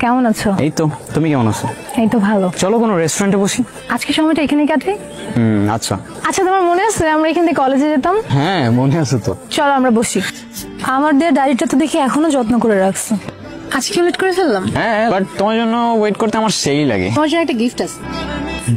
কেমন আছো? এই তো, তুমি কেমন আছো? এই তো ভালো। চলো কোনো রেস্টুরেন্টে বসি। আজকে সময়টা এখানে কাটে। আচ্ছা। আচ্ছা, তোমার মনে আছে আমরা এখান থেকে কলেজে যেতাম? হ্যাঁ মনে আছে তো। চলো আমরা বসি। আমার দেওয়া ডায়েরিটা তো দেখি এখনো যত্ন করে রাখছো। আজকে লেট করে ফেললাম। হ্যাঁ বাট তোমার জন্য ওয়েট করতে আমার সেই লাগে। তোমার জন্য একটা গিফট আছে।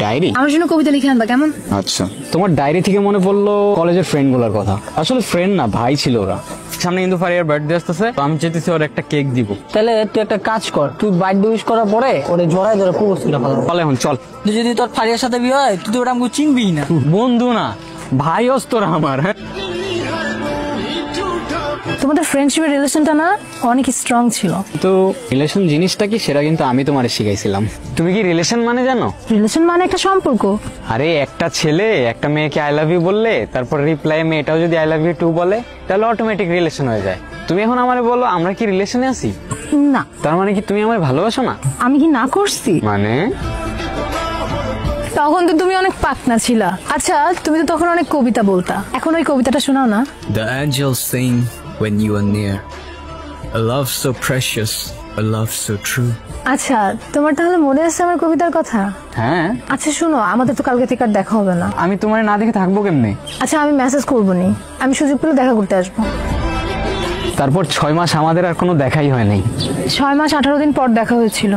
ডায়েরি? আমার জন্য কবিতা লিখে আনবা কেমন? আচ্ছা। তোমার ডায়েরি থেকে মনে পড়লো কলেজের ফ্রেন্ড গুলার কথা। আসলে ফ্রেন্ড না, ভাই ছিল ওরা। সামনে কিন্তু ফারিয়ার বার্থডে আসতেছে, তো আমি চাইতেছি ওর একটা কেক দিব। তাহলে তুই একটা কাজ কর, তুই বার্থডে উইশ করার পরে ওরে জড়ায় ধরে প্রপোজটা ভালো। চল এখন চল। তুই যদি তোর ফারিয়ার সাথে বিয়ে হয় তুই তো ওটা আমাকে চিনবি না। বন্ধু না, ভাই তোরা আমার। হ্যাঁ তোমাদের ফ্রেন্ডশিপের রিলেশনটা না অনেক স্ট্রং ছিল। তো রিলেশন জিনিসটা কি সেটা কিন্তু আমি তোমারে শিখাইছিলাম। তুমি কি রিলেশন মানে জানো? রিলেশন মানে একটা সম্পর্ক। আরে একটা ছেলে একটা মেয়েকে আই লাভ ইউ বললে তারপর রিপ্লাই মেয়েটাও যদি আই লাভ ইউ টু বলে তাহলে অটোমেটিক রিলেশন হয়ে যায়। তুমি এখন আমারে বলো আমরা কি রিলেশনে আছি? না। তার মানে কি তুমি আমায় ভালোবাসো না? আমি কি না করছি? মানে তখন তো তুমি অনেক পাকনা ছিলা। আচ্ছা, তুমি তো তখন অনেক কবিতা বলতা, এখন ওই কবিতাটা শোনাও না। The angels sing when you are near. A love so precious, a love so true. আচ্ছা, তোমার তাহলে মনে আছে আমার কবিতার কথা? হ্যাঁ। আচ্ছা শোনো, আমাদের তো কালকে থেকে আর দেখা হবে না। আমি তোমারে না দেখে থাকবো কেমনে? আচ্ছা আমি মেসেজ করবো নি, আমি সুযোগ পেলে দেখা করতে আসবো। তারপর 6 মাস আমাদের আর কোনো দেখাই হয় নাই। 6 মাস 18 দিন পর দেখা হয়েছিল।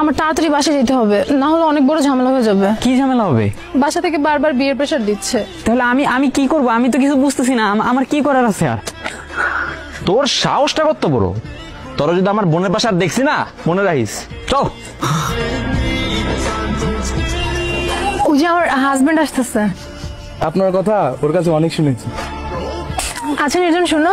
আমার তাড়াতাড়ি বাসায় যেতে হবে, না হলে অনেক বড় ঝামেলা হয়ে যাবে। কি ঝামেলা হবে? বাসা থেকে বারবার বিয়ের প্রেশার দিচ্ছে। তাহলে আমি কি করব? আমি তো কিছু বুঝতেছি না, আমার কি করার আছে আর? তোর সাহসটা কত বড়! তোর যদি আমার বোনের পাশে আর দেখছি না, মনে রাখিস। চল। ওই যে আমার হাজবেন্ড আসতেছে। আপনার কথা ওর কাছে অনেক শুনেছি। আচ্ছা নির্জন শোনো,